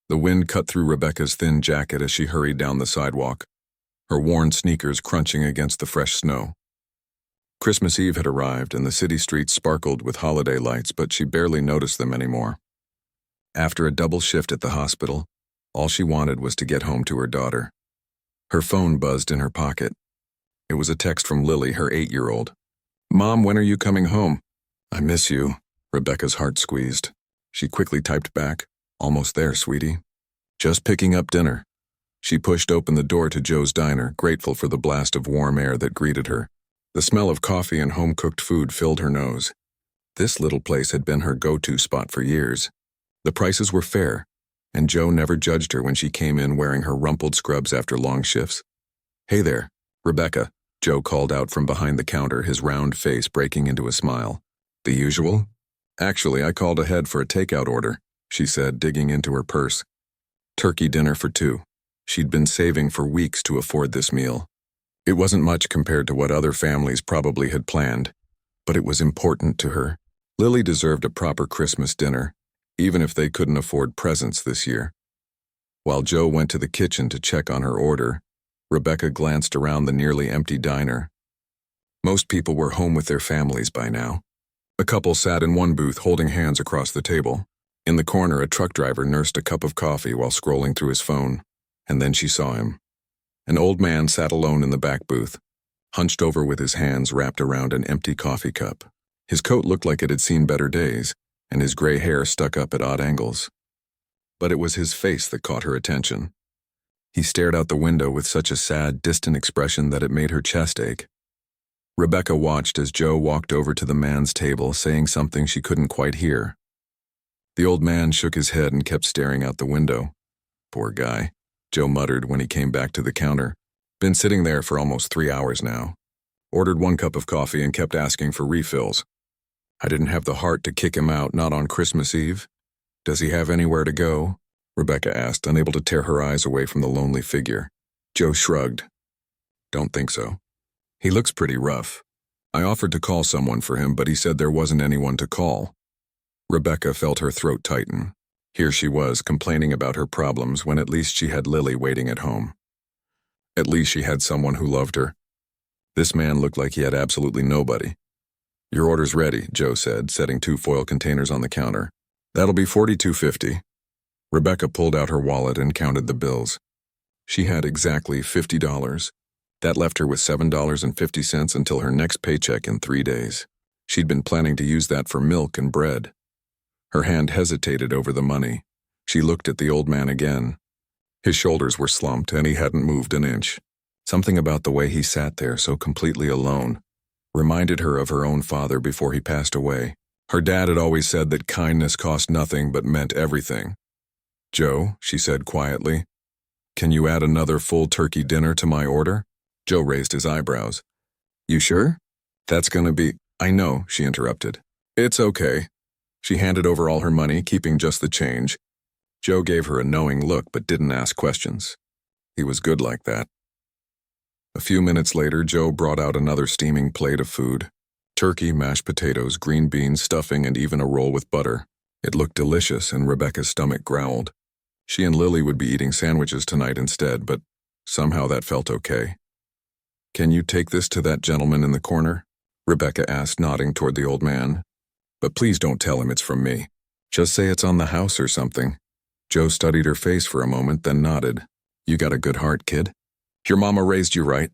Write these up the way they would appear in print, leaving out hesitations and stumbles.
The wind cut through Rebecca's thin jacket as she hurried down the sidewalk, her worn sneakers crunching against the fresh snow. Christmas Eve had arrived and the city streets sparkled with holiday lights, but she barely noticed them anymore. After a double shift at the hospital, all she wanted was to get home to her daughter. Her phone buzzed in her pocket. It was a text from Lily, her 8-year-old. "Mom, when are you coming home?" "I miss you." Rebecca's heart squeezed. She quickly typed back, "Almost there, sweetie. Just picking up dinner." She pushed open the door to Joe's diner, grateful for the blast of warm air that greeted her. The smell of coffee and home-cooked food filled her nose. This little place had been her go-to spot for years. The prices were fair, and Joe never judged her when she came in wearing her rumpled scrubs after long shifts. "Hey there, Rebecca," Joe called out from behind the counter, his round face breaking into a smile. "The usual?" "Actually, I called ahead for a takeout order," she said, digging into her purse. Turkey dinner for 2. She'd been saving for weeks to afford this meal. It wasn't much compared to what other families probably had planned, but it was important to her. Lily deserved a proper Christmas dinner, even if they couldn't afford presents this year. While Joe went to the kitchen to check on her order, Rebecca glanced around the nearly empty diner. Most people were home with their families by now. A couple sat in one booth holding hands across the table. In the corner, a truck driver nursed a cup of coffee while scrolling through his phone, and then she saw him. An old man sat alone in the back booth, hunched over with his hands wrapped around an empty coffee cup. His coat looked like it had seen better days, and his gray hair stuck up at odd angles. But it was his face that caught her attention. He stared out the window with such a sad, distant expression that it made her chest ache. Rebecca watched as Joe walked over to the man's table, saying something she couldn't quite hear. The old man shook his head and kept staring out the window. "Poor guy," Joe muttered when he came back to the counter. "Been sitting there for almost 3 hours now. Ordered 1 cup of coffee and kept asking for refills. I didn't have the heart to kick him out, not on Christmas Eve." "Does he have anywhere to go?" Rebecca asked, unable to tear her eyes away from the lonely figure. Joe shrugged. "Don't think so. He looks pretty rough. I offered to call someone for him, but he said there wasn't anyone to call." Rebecca felt her throat tighten. Here she was, complaining about her problems when at least she had Lily waiting at home. At least she had someone who loved her. This man looked like he had absolutely nobody. "Your order's ready," Joe said, setting 2 foil containers on the counter. "That'll be $42.50. Rebecca pulled out her wallet and counted the bills. She had exactly $50. That left her with $7.50 until her next paycheck in 3 days. She'd been planning to use that for milk and bread. Her hand hesitated over the money. She looked at the old man again. His shoulders were slumped and he hadn't moved an inch. Something about the way he sat there so completely alone reminded her of her own father before he passed away. Her dad had always said that kindness cost nothing but meant everything. "Joe," she said quietly, "can you add another full turkey dinner to my order?" Joe raised his eyebrows. "You sure? That's gonna be—" "I know," she interrupted. "It's okay." She handed over all her money, keeping just the change. Joe gave her a knowing look but didn't ask questions. He was good like that. A few minutes later, Joe brought out another steaming plate of food. Turkey, mashed potatoes, green beans, stuffing, and even a roll with butter. It looked delicious, and Rebecca's stomach growled. She and Lily would be eating sandwiches tonight instead, but somehow that felt okay. "Can you take this to that gentleman in the corner?" Rebecca asked, nodding toward the old man. "But please don't tell him it's from me. Just say it's on the house or something." Joe studied her face for a moment, then nodded. "You got a good heart, kid. Your mama raised you right."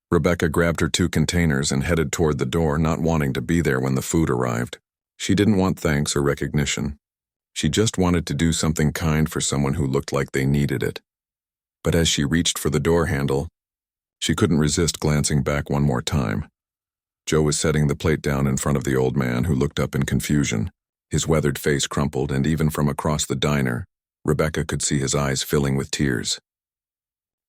Rebecca grabbed her 2 containers and headed toward the door, not wanting to be there when the food arrived. She didn't want thanks or recognition. She just wanted to do something kind for someone who looked like they needed it. But as she reached for the door handle, she couldn't resist glancing back one more time. Joe was setting the plate down in front of the old man, who looked up in confusion. His weathered face crumpled, and even from across the diner, Rebecca could see his eyes filling with tears.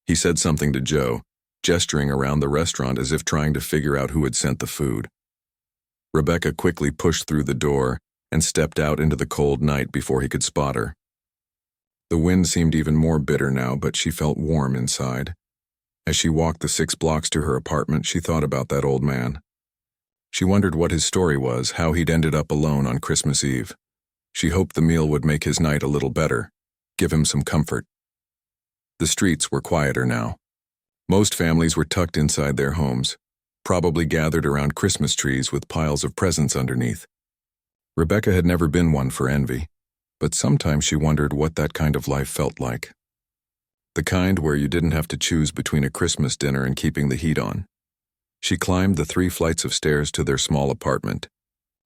He said something to Joe, gesturing around the restaurant as if trying to figure out who had sent the food. Rebecca quickly pushed through the door and stepped out into the cold night before he could spot her. The wind seemed even more bitter now, but she felt warm inside. As she walked the 6 blocks to her apartment, she thought about that old man. She wondered what his story was, how he'd ended up alone on Christmas Eve. She hoped the meal would make his night a little better. give him some comfort. The streets were quieter now. Most families were tucked inside their homes, probably gathered around Christmas trees with piles of presents underneath. Rebecca had never been one for envy, but sometimes she wondered what that kind of life felt like. The kind where you didn't have to choose between a Christmas dinner and keeping the heat on. She climbed the 3 flights of stairs to their small apartment,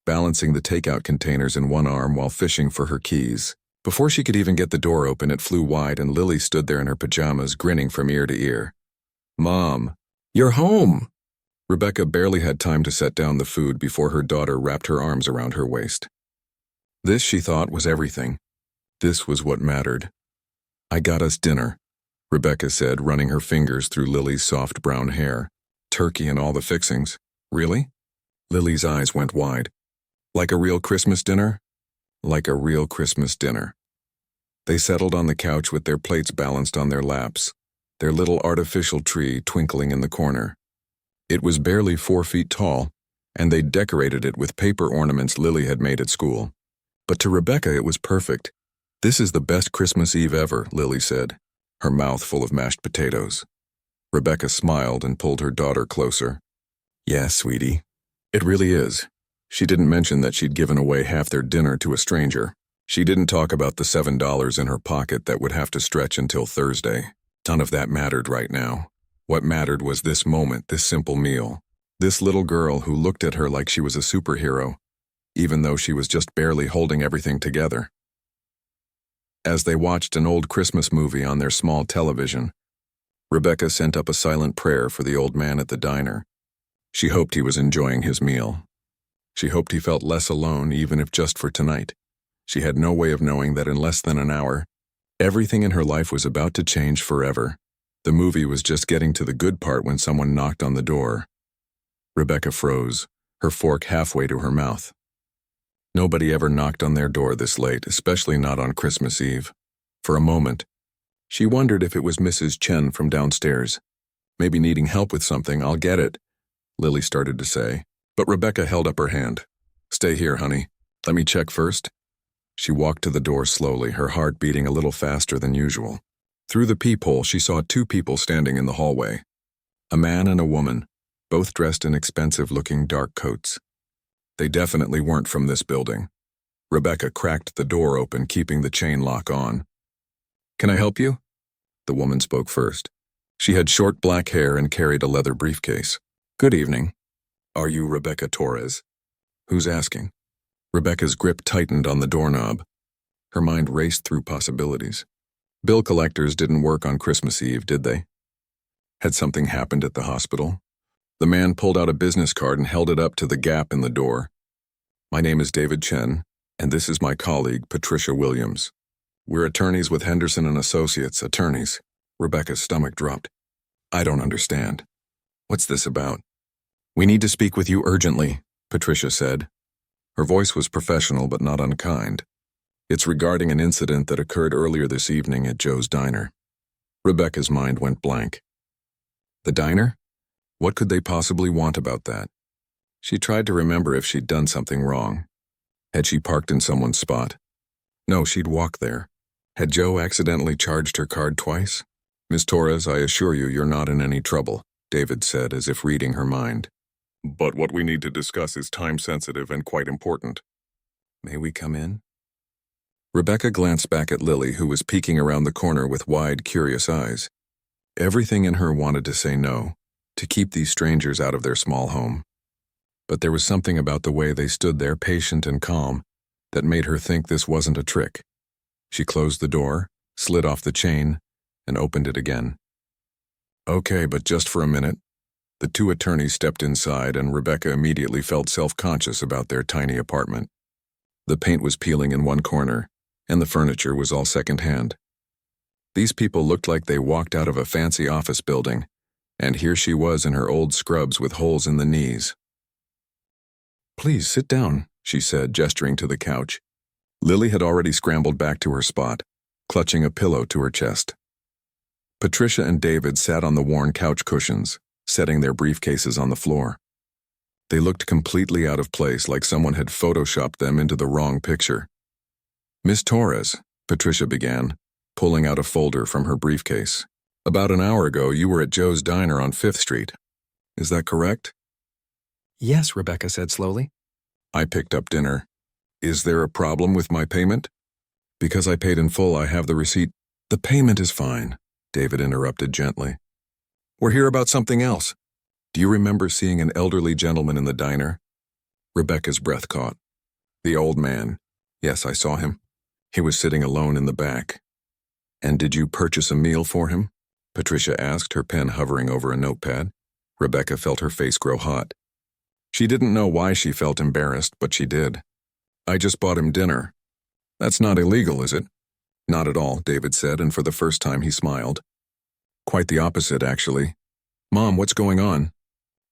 balancing the takeout containers in one arm while fishing for her keys. Before she could even get the door open, it flew wide and Lily stood there in her pajamas, grinning from ear to ear. "Mom, you're home!" Rebecca barely had time to set down the food before her daughter wrapped her arms around her waist. This, she thought, was everything. This was what mattered. "I got us dinner," Rebecca said, running her fingers through Lily's soft brown hair. "Turkey and all the fixings." "Really?" Lily's eyes went wide. "Like a real Christmas dinner?" "Like a real Christmas dinner." They settled on the couch with their plates balanced on their laps, their little artificial tree twinkling in the corner. It was barely 4 feet tall, and they decorated it with paper ornaments Lily had made at school. But to Rebecca it was perfect. "This is the best Christmas Eve ever," Lily said, her mouth full of mashed potatoes. Rebecca smiled and pulled her daughter closer. "Yes, sweetie. It really is." She didn't mention that she'd given away half their dinner to a stranger. She didn't talk about the $7 in her pocket that would have to stretch until Thursday. None of that mattered right now. What mattered was this moment, this simple meal. This little girl who looked at her like she was a superhero, even though she was just barely holding everything together. As they watched an old Christmas movie on their small television, Rebecca sent up a silent prayer for the old man at the diner. She hoped he was enjoying his meal. She hoped he felt less alone, even if just for tonight. She had no way of knowing that in less than an hour, everything in her life was about to change forever. The movie was just getting to the good part when someone knocked on the door. Rebecca froze, her fork halfway to her mouth. Nobody ever knocked on their door this late, especially not on Christmas Eve. For a moment, she wondered if it was Mrs. Chen from downstairs. "Maybe needing help with something, I'll get it," Lily started to say. But Rebecca held up her hand. "Stay here, honey. Let me check first." She walked to the door slowly, her heart beating a little faster than usual. Through the peephole, she saw 2 people standing in the hallway. A man and a woman, both dressed in expensive-looking dark coats. They definitely weren't from this building. Rebecca cracked the door open, keeping the chain lock on. "Can I help you?" The woman spoke first. She had short black hair and carried a leather briefcase. "Good evening. Are you Rebecca Torres?" "Who's asking?" Rebecca's grip tightened on the doorknob. Her mind raced through possibilities. Bill collectors didn't work on Christmas Eve, did they? Had something happened at the hospital? The man pulled out a business card and held it up to the gap in the door. "My name is David Chen, and this is my colleague, Patricia Williams. We're attorneys with Henderson and Associates, attorneys." Rebecca's stomach dropped. "I don't understand. What's this about?" "We need to speak with you urgently," Patricia said. Her voice was professional but not unkind. "It's regarding an incident that occurred earlier this evening at Joe's diner." Rebecca's mind went blank. The diner? What could they possibly want about that? She tried to remember if she'd done something wrong. Had she parked in someone's spot? No, she'd walked there. Had Joe accidentally charged her card twice? "Miss Torres, I assure you you're not in any trouble," David said, as if reading her mind. "But what we need to discuss is time-sensitive and quite important." "May we come in?" Rebecca glanced back at Lily, who was peeking around the corner with wide, curious eyes. Everything in her wanted to say no, to keep these strangers out of their small home. But there was something about the way they stood there, patient and calm, that made her think this wasn't a trick. She closed the door, slid off the chain, and opened it again. "Okay, but just for a minute." The 2 attorneys stepped inside, and Rebecca immediately felt self-conscious about their tiny apartment. The paint was peeling in one corner, and the furniture was all second-hand. These people looked like they walked out of a fancy office building, and here she was in her old scrubs with holes in the knees. "Please sit down," she said, gesturing to the couch. Lily had already scrambled back to her spot, clutching a pillow to her chest. Patricia and David sat on the worn couch cushions, setting their briefcases on the floor. They looked completely out of place, like someone had photoshopped them into the wrong picture. "Miss Torres," Patricia began. pulling out a folder from her briefcase. About an hour ago, you were at Joe's Diner on 5th Street. Is that correct? Yes, Rebecca said slowly. I picked up dinner. Is there a problem with my payment? Because I paid in full, I have the receipt. The payment is fine, David interrupted gently. We're here about something else. Do you remember seeing an elderly gentleman in the diner? Rebecca's breath caught. The old man. Yes, I saw him. He was sitting alone in the back. And did you purchase a meal for him? Patricia asked, her pen hovering over a notepad. Rebecca felt her face grow hot. She didn't know why she felt embarrassed, but she did. I just bought him dinner. That's not illegal, is it? Not at all, David said, and for the first time he smiled. Quite the opposite, actually. Mom, what's going on?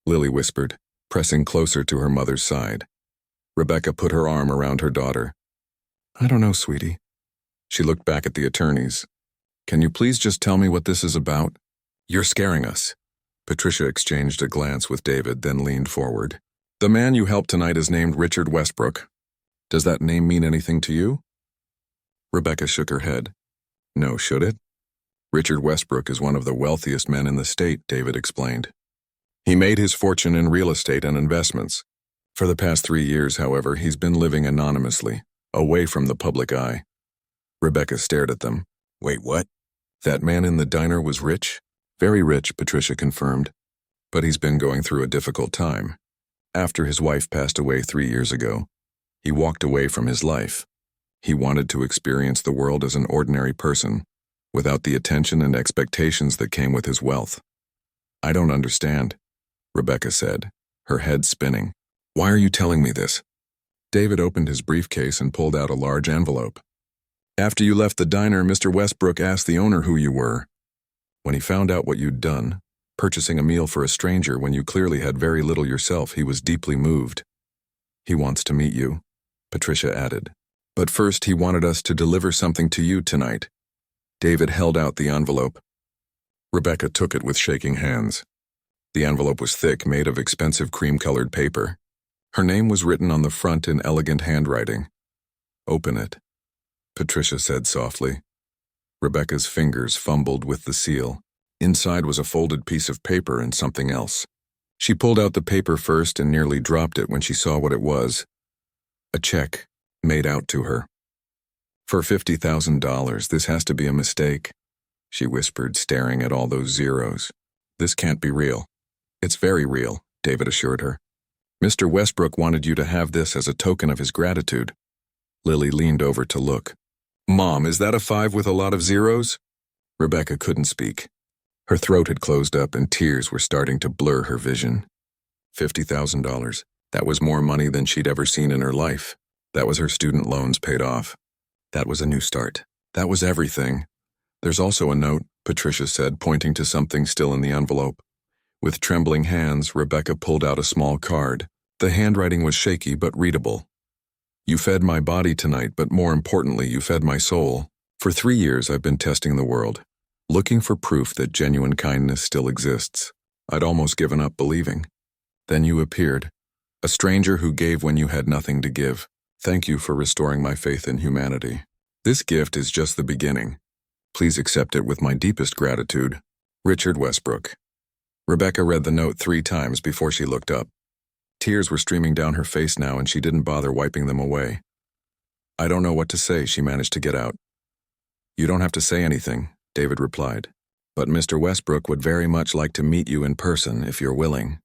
Lily whispered, pressing closer to her mother's side. Rebecca put her arm around her daughter. I don't know, sweetie. She looked back at the attorneys. Can you please just tell me what this is about? You're scaring us. Patricia exchanged a glance with David, then leaned forward. The man you helped tonight is named Richard Westbrook. Does that name mean anything to you? Rebecca shook her head. No, should it? Richard Westbrook is one of the wealthiest men in the state, David explained. He made his fortune in real estate and investments. For the past 3 years, however, he's been living anonymously, away from the public eye. Rebecca stared at them. Wait, what? That man in the diner was rich? Very rich, Patricia confirmed. But he's been going through a difficult time. After his wife passed away 3 years ago, he walked away from his life. He wanted to experience the world as an ordinary person, without the attention and expectations that came with his wealth. I don't understand, Rebecca said, her head spinning. Why are you telling me this? David opened his briefcase and pulled out a large envelope. After you left the diner, Mr. Westbrook asked the owner who you were. When he found out what you'd done, purchasing a meal for a stranger when you clearly had very little yourself, he was deeply moved. He wants to meet you, Patricia added. But first he wanted us to deliver something to you tonight. David held out the envelope. Rebecca took it with shaking hands. The envelope was thick, made of expensive cream-colored paper. Her name was written on the front in elegant handwriting. Open it, Patricia said softly. Rebecca's fingers fumbled with the seal. Inside was a folded piece of paper and something else. She pulled out the paper first and nearly dropped it when she saw what it was. A check, made out to her. For $50,000, this has to be a mistake, she whispered, staring at all those zeros. This can't be real. It's very real, David assured her. Mr. Westbrook wanted you to have this as a token of his gratitude. Lily leaned over to look. Mom, is that a 5 with a lot of zeros? Rebecca couldn't speak. Her throat had closed up and tears were starting to blur her vision. $50,000. That was more money than she'd ever seen in her life. That was her student loans paid off. That was a new start. That was everything. There's also a note, Patricia said, pointing to something still in the envelope. With trembling hands, Rebecca pulled out a small card. The handwriting was shaky but readable. You fed my body tonight, but more importantly, you fed my soul. For 3 years, I've been testing the world, looking for proof that genuine kindness still exists. I'd almost given up believing. Then you appeared, a stranger who gave when you had nothing to give. Thank you for restoring my faith in humanity. This gift is just the beginning. Please accept it with my deepest gratitude. Richard Westbrook. Rebecca read the note 3 times before she looked up. Tears were streaming down her face now, and she didn't bother wiping them away. I don't know what to say, she managed to get out. You don't have to say anything, David replied. But Mr. Westbrook would very much like to meet you in person if you're willing.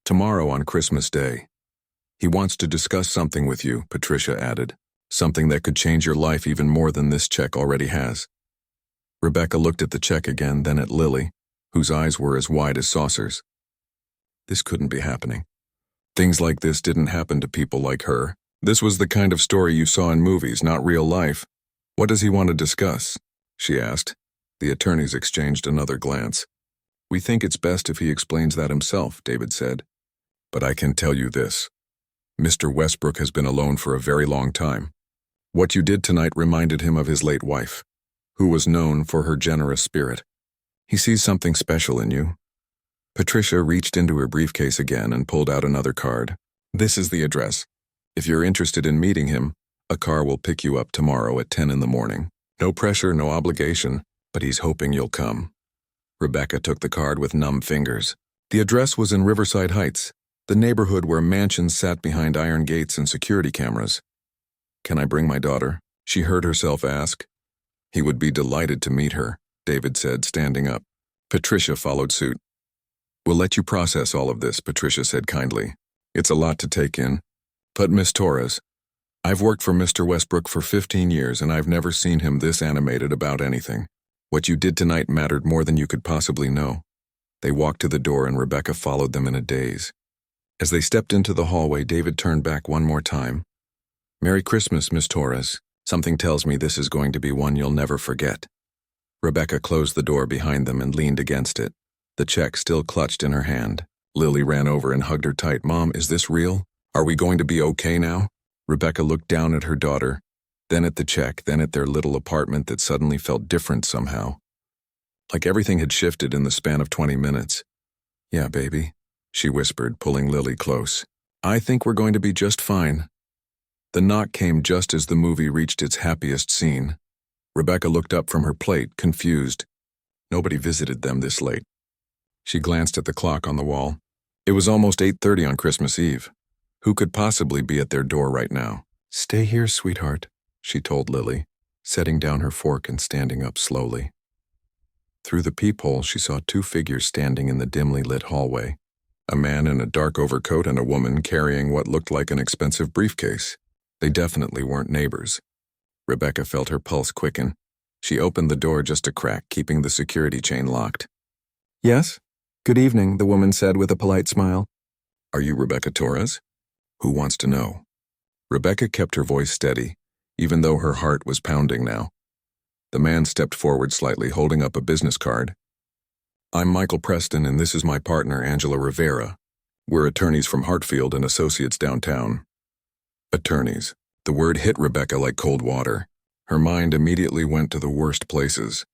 Tomorrow on Christmas Day. He wants to discuss something with you, Patricia added. Something that could change your life even more than this check already has. Rebecca looked at the check again, then at Lily, whose eyes were as wide as saucers. This couldn't be happening. Things like this didn't happen to people like her. This was the kind of story you saw in movies, not real life. What does he want to discuss? She asked. The attorneys exchanged another glance. We think it's best if he explains that himself, David said. But I can tell you this. Mr. Westbrook has been alone for a very long time. What you did tonight reminded him of his late wife, who was known for her generous spirit. He sees something special in you. Patricia reached into her briefcase again and pulled out another card. This is the address. If you're interested in meeting him, a car will pick you up tomorrow at 10 in the morning. No pressure, no obligation, but he's hoping you'll come. Rebecca took the card with numb fingers. The address was in Riverside Heights, the neighborhood where mansions sat behind iron gates and security cameras. Can I bring my daughter? She heard herself ask. He would be delighted to meet her, David said, standing up. Patricia followed suit. We'll let you process all of this, Patricia said kindly. It's a lot to take in. But Miss Torres, I've worked for Mr. Westbrook for 15 years and I've never seen him this animated about anything. What you did tonight mattered more than you could possibly know. They walked to the door and Rebecca followed them in a daze. As they stepped into the hallway, David turned back one more time. Merry Christmas, Miss Torres. Something tells me this is going to be one you'll never forget. Rebecca closed the door behind them and leaned against it, the check still clutched in her hand. Lily ran over and hugged her tight. Mom, is this real? Are we going to be okay now? Rebecca looked down at her daughter, then at the check, then at their little apartment that suddenly felt different somehow. Like everything had shifted in the span of 20 minutes. Yeah, baby, she whispered, pulling Lily close. I think we're going to be just fine. The knock came just as the movie reached its happiest scene. Rebecca looked up from her plate, confused. Nobody visited them this late. She glanced at the clock on the wall. It was almost 8:30 on Christmas Eve. Who could possibly be at their door right now? Stay here, sweetheart, she told Lily, setting down her fork and standing up slowly. Through the peephole, she saw two figures standing in the dimly lit hallway. A man in a dark overcoat and a woman carrying what looked like an expensive briefcase. They definitely weren't neighbors. Rebecca felt her pulse quicken. She opened the door just a crack, keeping the security chain locked. Yes? Good evening, the woman said with a polite smile. Are you Rebecca Torres? Who wants to know? Rebecca kept her voice steady, even though her heart was pounding now. The man stepped forward slightly, holding up a business card. I'm Michael Preston, and this is my partner, Angela Rivera. We're attorneys from Hartfield and Associates downtown. Attorneys. The word hit Rebecca like cold water. Her mind immediately went to the worst places.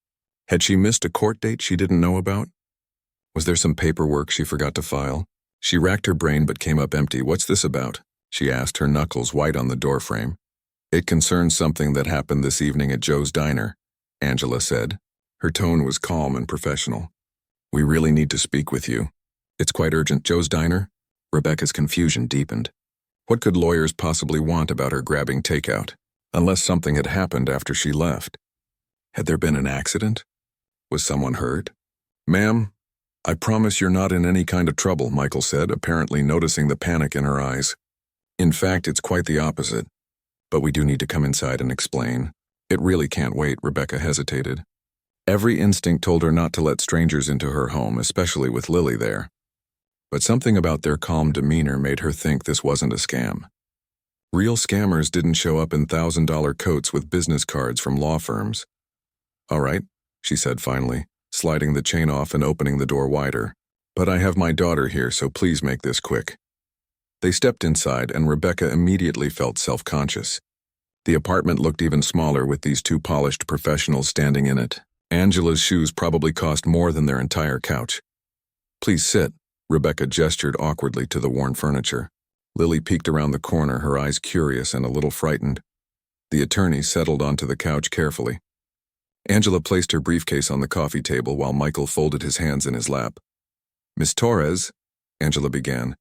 Had she missed a court date she didn't know about? Was there some paperwork she forgot to file? She racked her brain but came up empty. What's this about? She asked, her knuckles white on the doorframe. It concerns something that happened this evening at Joe's Diner, Angela said. Her tone was calm and professional. We really need to speak with you. It's quite urgent. Joe's Diner? Rebecca's confusion deepened. What could lawyers possibly want about her grabbing takeout, unless something had happened after she left? Had there been an accident? Was someone hurt? Ma'am, I promise you're not in any kind of trouble, Michael said, apparently noticing the panic in her eyes. In fact, it's quite the opposite. But we do need to come inside and explain. It really can't wait, Rebecca hesitated. Every instinct told her not to let strangers into her home, especially with Lily there. But something about their calm demeanor made her think this wasn't a scam. Real scammers didn't show up in $1,000 coats with business cards from law firms. All right, she said finally, sliding the chain off and opening the door wider. But I have my daughter here, so please make this quick. They stepped inside, and Rebecca immediately felt self-conscious. The apartment looked even smaller with these two polished professionals standing in it. Angela's shoes probably cost more than their entire couch. Please sit, Rebecca gestured awkwardly to the worn furniture. Lily peeked around the corner, her eyes curious and a little frightened. The attorney settled onto the couch carefully. Angela placed her briefcase on the coffee table while Michael folded his hands in his lap. Miss Torres, Angela began,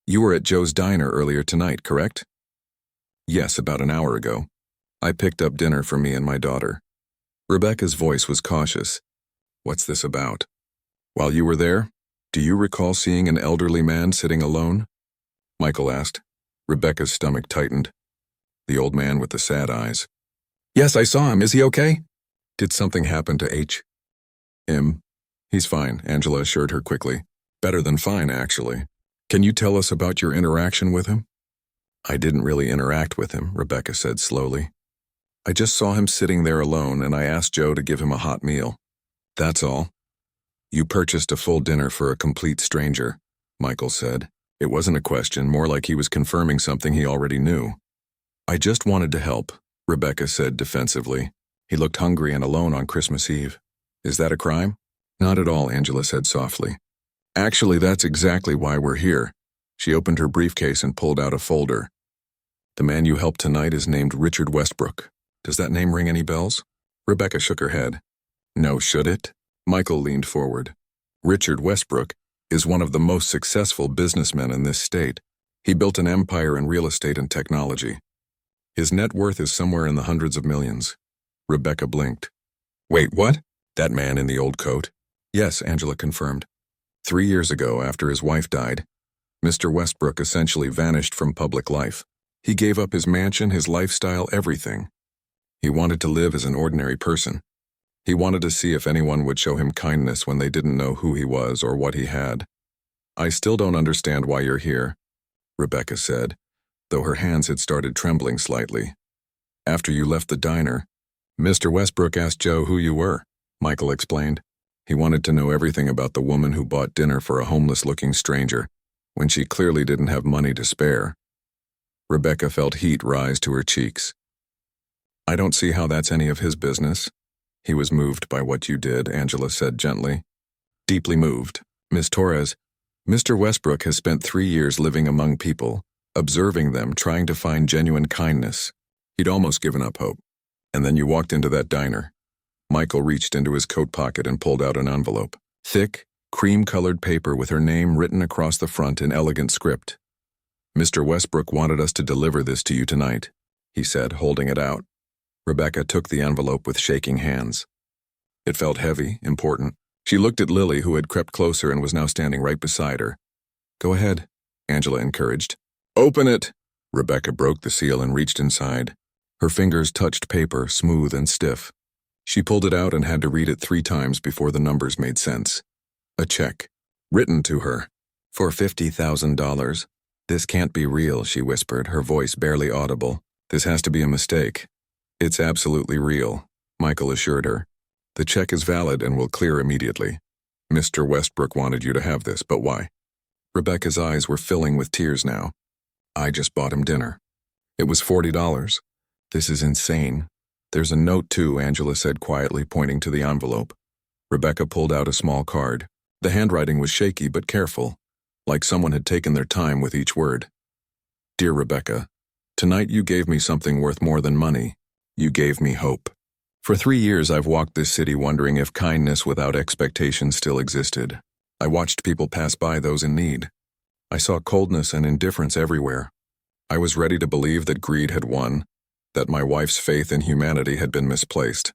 you were at Joe's Diner earlier tonight, correct? Yes, about an hour ago. I picked up dinner for me and my daughter. Rebecca's voice was cautious. What's this about? While you were there, do you recall seeing an elderly man sitting alone? Michael asked. Rebecca's stomach tightened. The old man with the sad eyes. Yes, I saw him. Is he okay? Did something happen to H? Him? He's fine, Angela assured her quickly. Better than fine, actually. Can you tell us about your interaction with him? I didn't really interact with him, Rebecca said slowly. I just saw him sitting there alone and I asked Joe to give him a hot meal. That's all. You purchased a full dinner for a complete stranger, Michael said. It wasn't a question, more like he was confirming something he already knew. I just wanted to help, Rebecca said defensively. He looked hungry and alone on Christmas Eve. Is that a crime? Not at all, Angela said softly. Actually, that's exactly why we're here. She opened her briefcase and pulled out a folder. The man you helped tonight is named Richard Westbrook. Does that name ring any bells? Rebecca shook her head. No, should it? Michael leaned forward. Richard Westbrook is one of the most successful businessmen in this state. He built an empire in real estate and technology. His net worth is somewhere in the hundreds of millions. Rebecca blinked. Wait, what? That man in the old coat? Yes, Angela confirmed. 3 years ago, after his wife died, Mr. Westbrook essentially vanished from public life. He gave up his mansion, his lifestyle, everything. He wanted to live as an ordinary person. He wanted to see if anyone would show him kindness when they didn't know who he was or what he had. I still don't understand why you're here, Rebecca said, though her hands had started trembling slightly. After you left the diner, Mr. Westbrook asked Joe who you were, Michael explained. He wanted to know everything about the woman who bought dinner for a homeless-looking stranger when she clearly didn't have money to spare. Rebecca felt heat rise to her cheeks. I don't see how that's any of his business. He was moved by what you did, Angela said gently. Deeply moved. Miss Torres, Mr. Westbrook has spent 3 years living among people, observing them, trying to find genuine kindness. He'd almost given up hope. And then you walked into that diner. Michael reached into his coat pocket and pulled out an envelope. Thick, cream-colored paper with her name written across the front in elegant script. Mr. Westbrook wanted us to deliver this to you tonight, he said, holding it out. Rebecca took the envelope with shaking hands. It felt heavy, important. She looked at Lily, who had crept closer and was now standing right beside her. Go ahead, Angela encouraged. Open it! Rebecca broke the seal and reached inside. Her fingers touched paper, smooth and stiff. She pulled it out and had to read it 3 times before the numbers made sense. A check. Written to her. For $50,000. This can't be real, she whispered, her voice barely audible. This has to be a mistake. It's absolutely real, Michael assured her. The check is valid and will clear immediately. Mr. Westbrook wanted you to have this, but why? Rebecca's eyes were filling with tears now. I just bought him dinner. It was $40. This is insane. There's a note too, Angela said quietly, pointing to the envelope. Rebecca pulled out a small card. The handwriting was shaky but careful, like someone had taken their time with each word. Dear Rebecca, tonight you gave me something worth more than money. You gave me hope. For 3 years I've walked this city wondering if kindness without expectation still existed. I watched people pass by those in need. I saw coldness and indifference everywhere. I was ready to believe that greed had won, that my wife's faith in humanity had been misplaced.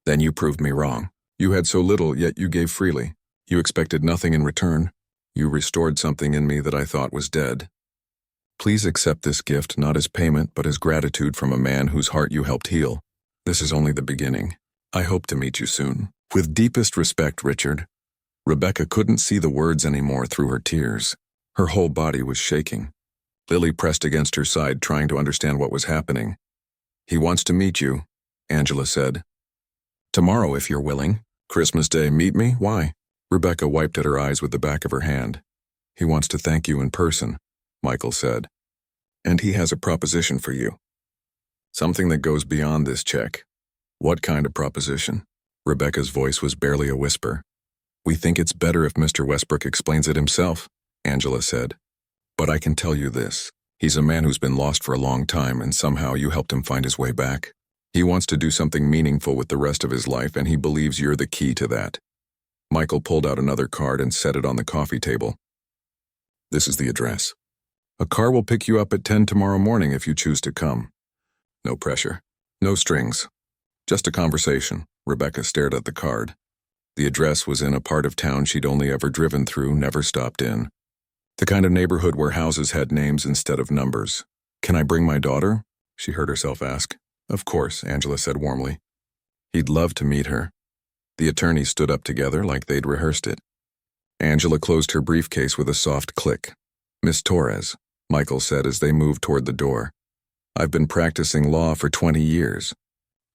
Then you proved me wrong. You had so little, yet you gave freely. You expected nothing in return. You restored something in me that I thought was dead. Please accept this gift not as payment but as gratitude from a man whose heart you helped heal. This is only the beginning. I hope to meet you soon. With deepest respect, Richard. Rebecca couldn't see the words anymore through her tears. Her whole body was shaking. Lily pressed against her side, trying to understand what was happening. He wants to meet you, Angela said. Tomorrow, if you're willing. Christmas Day, meet me? Why? Rebecca wiped at her eyes with the back of her hand. He wants to thank you in person, Michael said. And he has a proposition for you. Something that goes beyond this check. What kind of proposition? Rebecca's voice was barely a whisper. We think it's better if Mr. Westbrook explains it himself, Angela said. But I can tell you this. He's a man who's been lost for a long time, and somehow you helped him find his way back. He wants to do something meaningful with the rest of his life, and he believes you're the key to that. Michael pulled out another card and set it on the coffee table. This is the address. A car will pick you up at 10 tomorrow morning if you choose to come. No pressure. No strings. Just a conversation. Rebecca stared at the card. The address was in a part of town she'd only ever driven through, never stopped in. The kind of neighborhood where houses had names instead of numbers. Can I bring my daughter? She heard herself ask. Of course, Angela said warmly. He'd love to meet her. The attorneys stood up together like they'd rehearsed it. Angela closed her briefcase with a soft click. Miss Torres, Michael said as they moved toward the door. I've been practicing law for 20 years.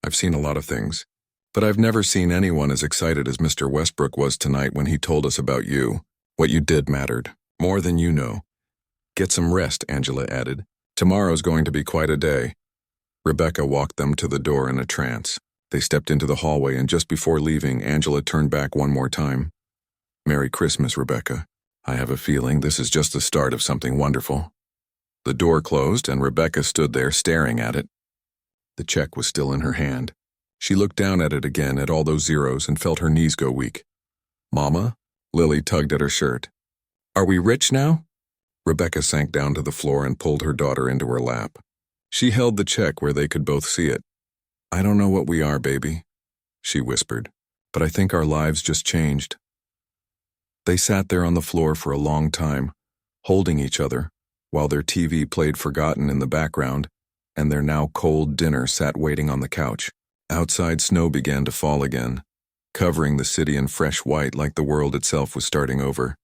I've seen a lot of things, but I've never seen anyone as excited as Mr. Westbrook was tonight when he told us about you. What you did mattered, more than you know. Get some rest, Angela added. Tomorrow's going to be quite a day. Rebecca walked them to the door in a trance. They stepped into the hallway, and just before leaving, Angela turned back one more time. Merry Christmas, Rebecca. I have a feeling this is just the start of something wonderful. The door closed, and Rebecca stood there staring at it. The check was still in her hand. She looked down at it again, at all those zeros, and felt her knees go weak. "Mama?" Lily tugged at her shirt. "Are we rich now?" Rebecca sank down to the floor and pulled her daughter into her lap. She held the check where they could both see it. "I don't know what we are, baby," she whispered, "but I think our lives just changed." They sat there on the floor for a long time, holding each other, while their TV played Forgotten in the background, and their now cold dinner sat waiting on the couch. Outside, snow began to fall again, covering the city in fresh white like the world itself was starting over.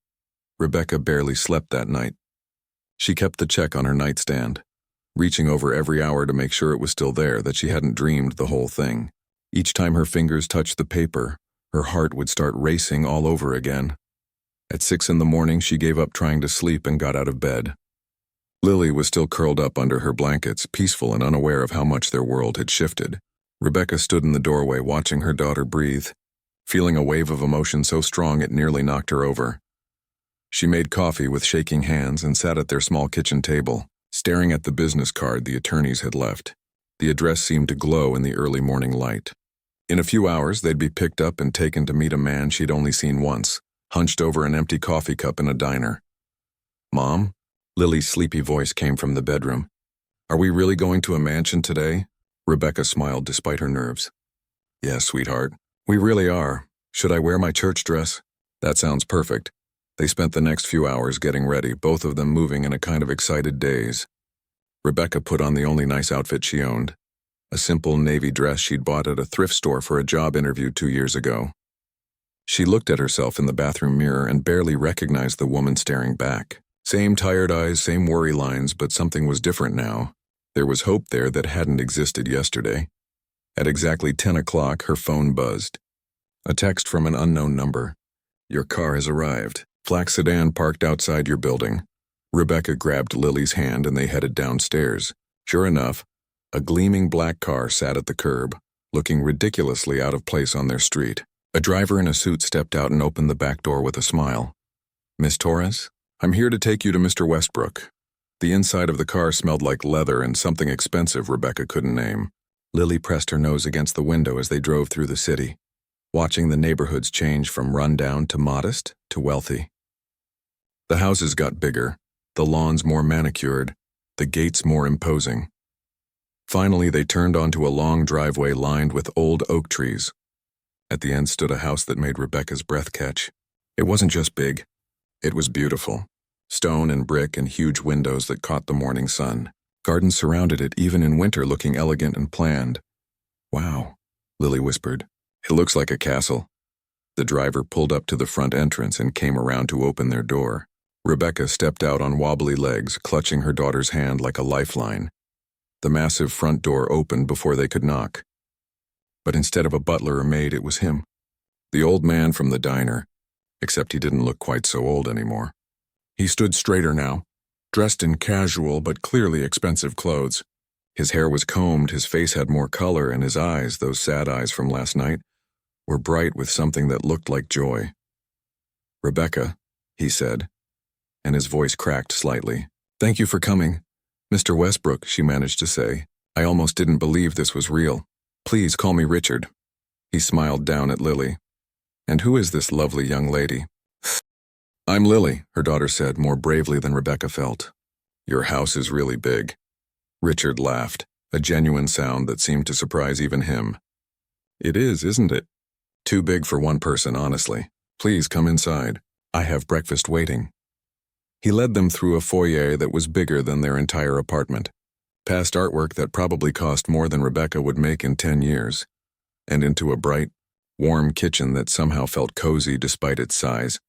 Rebecca barely slept that night. She kept the check on her nightstand, reaching over every hour to make sure it was still there, that she hadn't dreamed the whole thing. Each time her fingers touched the paper, her heart would start racing all over again. At 6 in the morning, she gave up trying to sleep and got out of bed. Lily was still curled up under her blankets, peaceful and unaware of how much their world had shifted. Rebecca stood in the doorway watching her daughter breathe, feeling a wave of emotion so strong it nearly knocked her over. She made coffee with shaking hands and sat at their small kitchen table, staring at the business card the attorneys had left. The address seemed to glow in the early morning light. In a few hours, they'd be picked up and taken to meet a man she'd only seen once, hunched over an empty coffee cup in a diner. "Mom?" Lily's sleepy voice came from the bedroom. "Are we really going to a mansion today?" Rebecca smiled despite her nerves. "Yes, sweetheart. We really are. Should I wear my church dress?" "That sounds perfect." They spent the next few hours getting ready, both of them moving in a kind of excited daze. Rebecca put on the only nice outfit she owned, a simple navy dress she'd bought at a thrift store for a job interview 2 years ago. She looked at herself in the bathroom mirror and barely recognized the woman staring back. Same tired eyes, same worry lines, but something was different now. There was hope there that hadn't existed yesterday. At exactly 10 o'clock, her phone buzzed. A text from an unknown number. "Your car has arrived. Black sedan parked outside your building." Rebecca grabbed Lily's hand and they headed downstairs. Sure enough, a gleaming black car sat at the curb, looking ridiculously out of place on their street. A driver in a suit stepped out and opened the back door with a smile. "Miss Torres? I'm here to take you to Mr. Westbrook." The inside of the car smelled like leather and something expensive Rebecca couldn't name. Lily pressed her nose against the window as they drove through the city, watching the neighborhoods change from rundown to modest to wealthy. The houses got bigger, the lawns more manicured, the gates more imposing. Finally, they turned onto a long driveway lined with old oak trees. At the end stood a house that made Rebecca's breath catch. It wasn't just big, it was beautiful. Stone and brick and huge windows that caught the morning sun. Gardens surrounded it, even in winter, looking elegant and planned. "Wow," Lily whispered. "It looks like a castle." The driver pulled up to the front entrance and came around to open their door. Rebecca stepped out on wobbly legs, clutching her daughter's hand like a lifeline. The massive front door opened before they could knock. But instead of a butler or maid, it was him. The old man from the diner, except he didn't look quite so old anymore. He stood straighter now, dressed in casual but clearly expensive clothes. His hair was combed, his face had more color, and his eyes, those sad eyes from last night, were bright with something that looked like joy. "Rebecca," he said, and his voice cracked slightly. "Thank you for coming, Mr. Westbrook," she managed to say. "I almost didn't believe this was real. Please call me Richard." He smiled down at Lily. "And who is this lovely young lady?" "I'm Lily," her daughter said, more bravely than Rebecca felt. "Your house is really big." Richard laughed, a genuine sound that seemed to surprise even him. "It is, isn't it? Too big for one person, honestly. Please come inside. I have breakfast waiting." He led them through a foyer that was bigger than their entire apartment, past artwork that probably cost more than Rebecca would make in 10 years, and into a bright, warm kitchen that somehow felt cozy despite its size.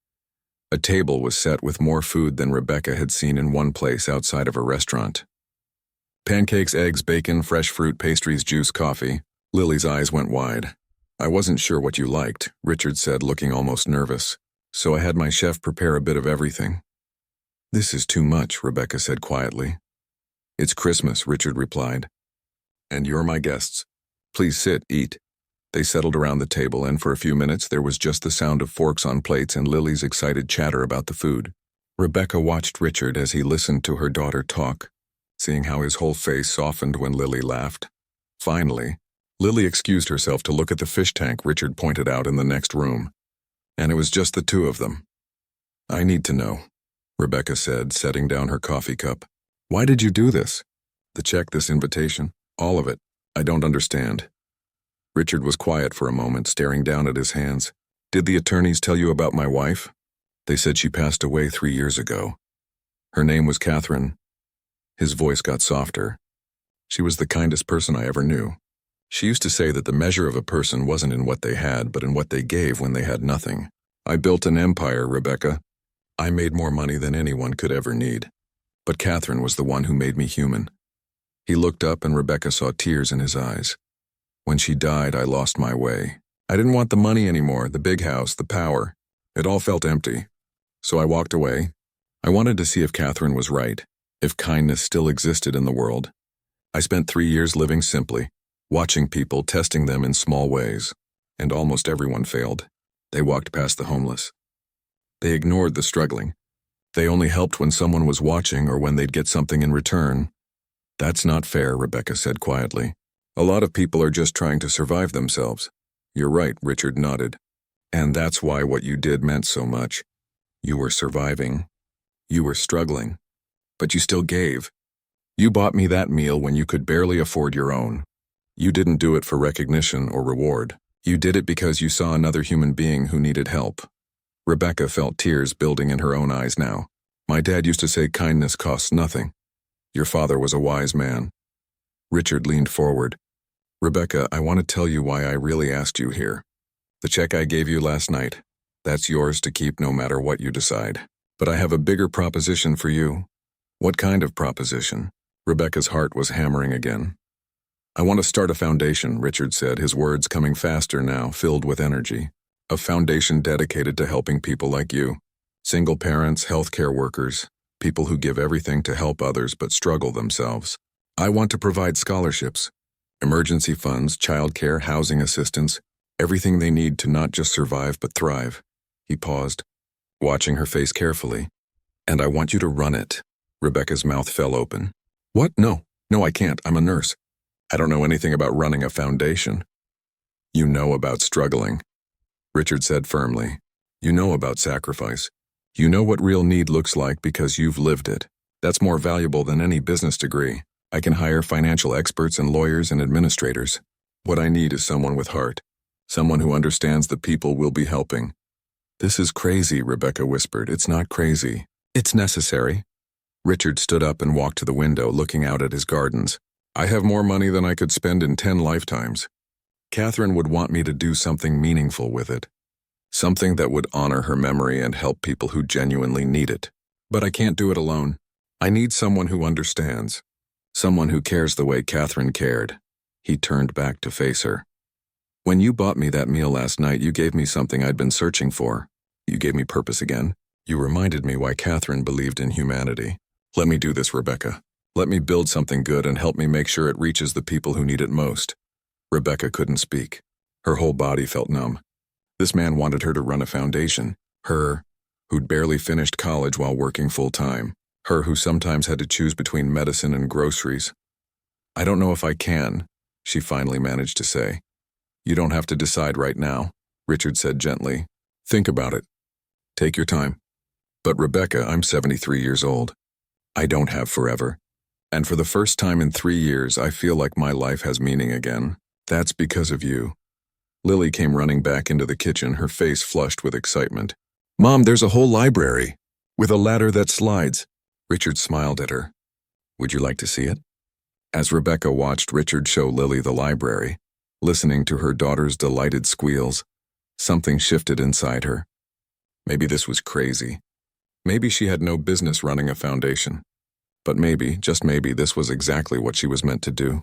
A table was set with more food than Rebecca had seen in one place outside of a restaurant. Pancakes, eggs, bacon, fresh fruit, pastries, juice, coffee. Lily's eyes went wide. "I wasn't sure what you liked," Richard said, looking almost nervous, "so I had my chef prepare a bit of everything." "This is too much," Rebecca said quietly. "It's Christmas," Richard replied. "And you're my guests. Please sit, eat." They settled around the table, and for a few minutes there was just the sound of forks on plates and Lily's excited chatter about the food. Rebecca watched Richard as he listened to her daughter talk, seeing how his whole face softened when Lily laughed. Finally, Lily excused herself to look at the fish tank Richard pointed out in the next room. And it was just the two of them. I need to know, Rebecca said, setting down her coffee cup. Why did you do this? The check, this invitation, all of it. I don't understand. Richard was quiet for a moment, staring down at his hands. Did the attorneys tell you about my wife? They said she passed away 3 years ago. Her name was Catherine. His voice got softer. She was the kindest person I ever knew. She used to say that the measure of a person wasn't in what they had, but in what they gave when they had nothing. I built an empire, Rebecca. I made more money than anyone could ever need. But Catherine was the one who made me human. He looked up and Rebecca saw tears in his eyes. When she died, I lost my way. I didn't want the money anymore, the big house, the power. It all felt empty. So I walked away. I wanted to see if Catherine was right, if kindness still existed in the world. I spent 3 years living simply, watching people, testing them in small ways, and almost everyone failed. They walked past the homeless. They ignored the struggling. They only helped when someone was watching or when they'd get something in return. That's not fair, Rebecca said quietly. A lot of people are just trying to survive themselves. You're right, Richard nodded. And that's why what you did meant so much. You were surviving. You were struggling. But you still gave. You bought me that meal when you could barely afford your own. You didn't do it for recognition or reward. You did it because you saw another human being who needed help. Rebecca felt tears building in her own eyes now. My dad used to say kindness costs nothing. Your father was a wise man. Richard leaned forward. Rebecca, I want to tell you why I really asked you here. The check I gave you last night, that's yours to keep no matter what you decide. But I have a bigger proposition for you. What kind of proposition? Rebecca's heart was hammering again. I want to start a foundation, Richard said, his words coming faster now, filled with energy. A foundation dedicated to helping people like you. Single parents, healthcare workers, people who give everything to help others but struggle themselves. I want to provide scholarships, emergency funds, childcare, housing assistance, everything they need to not just survive but thrive. He paused, watching her face carefully. And I want you to run it. Rebecca's mouth fell open. What? No, I can't. I'm a nurse. I don't know anything about running a foundation. You know about struggling, Richard said firmly. You know about sacrifice. You know what real need looks like because you've lived it. That's more valuable than any business degree. I can hire financial experts and lawyers and administrators. What I need is someone with heart. Someone who understands the people we'll be helping. This is crazy, Rebecca whispered. It's not crazy. It's necessary. Richard stood up and walked to the window, looking out at his gardens. I have more money than I could spend in 10 lifetimes. Catherine would want me to do something meaningful with it. Something that would honor her memory and help people who genuinely need it. But I can't do it alone. I need someone who understands. Someone who cares the way Catherine cared. He turned back to face her. When you bought me that meal last night, you gave me something I'd been searching for. You gave me purpose again. You reminded me why Catherine believed in humanity. Let me do this, Rebecca. Let me build something good and help me make sure it reaches the people who need it most. Rebecca couldn't speak. Her whole body felt numb. This man wanted her to run a foundation. Her, who'd barely finished college while working full-time. Her who sometimes had to choose between medicine and groceries. I don't know if I can, she finally managed to say. You don't have to decide right now, Richard said gently. Think about it. Take your time. But Rebecca, I'm 73 years old. I don't have forever. And for the first time in 3 years, I feel like my life has meaning again. That's because of you. Lily came running back into the kitchen, her face flushed with excitement. Mom, there's a whole library. With a ladder that slides. Richard smiled at her. Would you like to see it? As Rebecca watched Richard show Lily the library, listening to her daughter's delighted squeals, something shifted inside her. Maybe this was crazy. Maybe she had no business running a foundation. But maybe, just maybe, this was exactly what she was meant to do.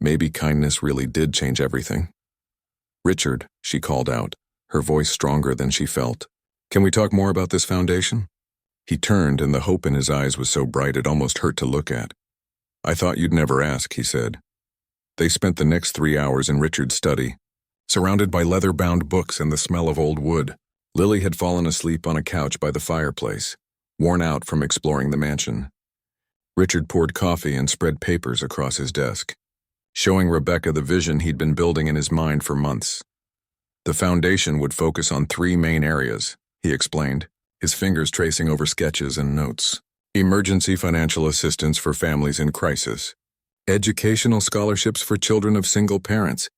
Maybe kindness really did change everything. Richard, she called out, her voice stronger than she felt. Can we talk more about this foundation? He turned, and the hope in his eyes was so bright it almost hurt to look at. I thought you'd never ask, he said. They spent the next 3 hours in Richard's study, surrounded by leather-bound books and the smell of old wood. Lily had fallen asleep on a couch by the fireplace, worn out from exploring the mansion. Richard poured coffee and spread papers across his desk. showing Rebecca the vision he'd been building in his mind for months. The foundation would focus on 3 main areas, he explained, his fingers tracing over sketches and notes. Emergency financial assistance for families in crisis, educational scholarships for children of single parents,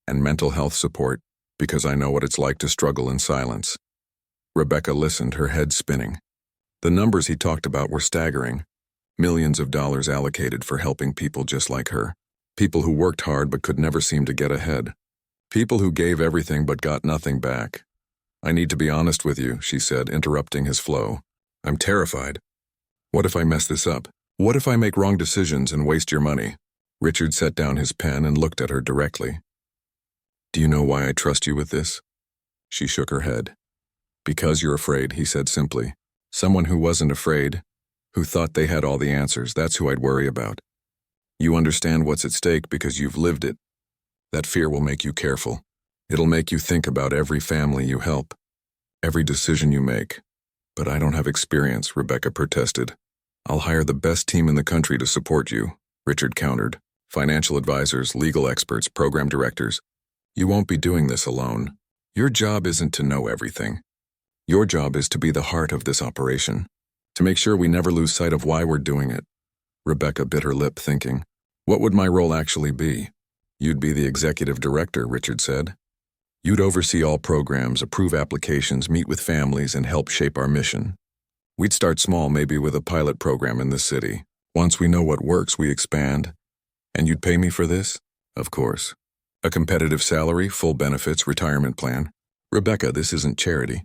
and mental health support, because I know what it's like to struggle in silence. Rebecca listened, her head spinning. The numbers he talked about were staggering. Millions of dollars allocated for helping people just like her. People who worked hard but could never seem to get ahead. People who gave everything but got nothing back. I need to be honest with you, she said, interrupting his flow. I'm terrified. What if I mess this up? What if I make wrong decisions and waste your money? Richard set down his pen and looked at her directly. Do you know why I trust you with this? She shook her head. Because you're afraid, he said simply. Someone who wasn't afraid, who thought they had all the answers, that's who I'd worry about. You understand what's at stake because you've lived it. That fear will make you careful. It'll make you think about every family you help, every decision you make. But I don't have experience, Rebecca protested. I'll hire the best team in the country to support you, Richard countered. Financial advisors, legal experts, program directors. You won't be doing this alone. Your job isn't to know everything. Your job is to be the heart of this operation, to make sure we never lose sight of why we're doing it. Rebecca bit her lip, thinking, what would my role actually be? You'd be the executive director, Richard said. You'd oversee all programs, approve applications, meet with families, and help shape our mission. We'd start small, maybe with a pilot program in the city. Once we know what works, we expand. And you'd pay me for this? Of course. A competitive salary, full benefits, retirement plan. Rebecca, this isn't charity.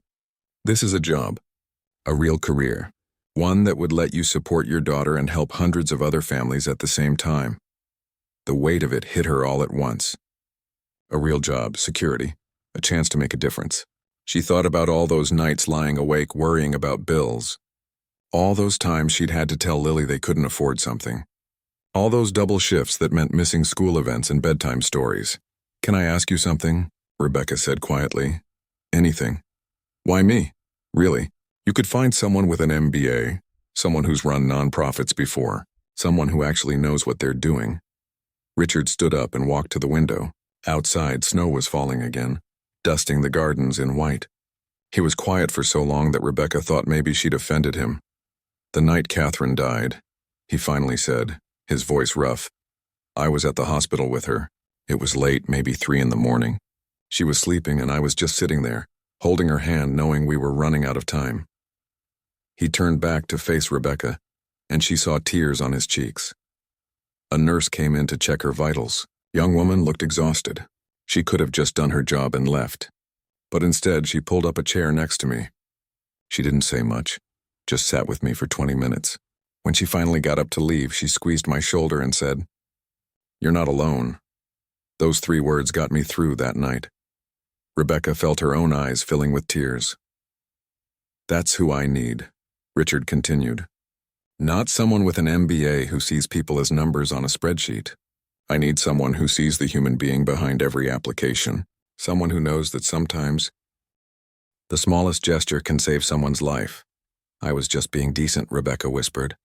This is a job. A real career. One that would let you support your daughter and help hundreds of other families at the same time. The weight of it hit her all at once. A real job, security, a chance to make a difference. She thought about all those nights lying awake worrying about bills. All those times she'd had to tell Lily they couldn't afford something. All those double shifts that meant missing school events and bedtime stories. Can I ask you something? Rebecca said quietly. Anything. Why me? Really? You could find someone with an MBA, someone who's run nonprofits before, someone who actually knows what they're doing. Richard stood up and walked to the window. Outside, snow was falling again, dusting the gardens in white. He was quiet for so long that Rebecca thought maybe she'd offended him. The night Catherine died, he finally said, his voice rough. I was at the hospital with her. It was late, maybe 3 a.m. She was sleeping and I was just sitting there, holding her hand, knowing we were running out of time. He turned back to face Rebecca, and she saw tears on his cheeks. A nurse came in to check her vitals. Young woman looked exhausted. She could have just done her job and left. But instead, she pulled up a chair next to me. She didn't say much, just sat with me for 20 minutes. When she finally got up to leave, she squeezed my shoulder and said, "You're not alone." Those 3 words got me through that night. Rebecca felt her own eyes filling with tears. That's who I need, Richard continued. Not someone with an MBA who sees people as numbers on a spreadsheet. I need someone who sees the human being behind every application. Someone who knows that sometimes the smallest gesture can save someone's life. I was just being decent, Rebecca whispered.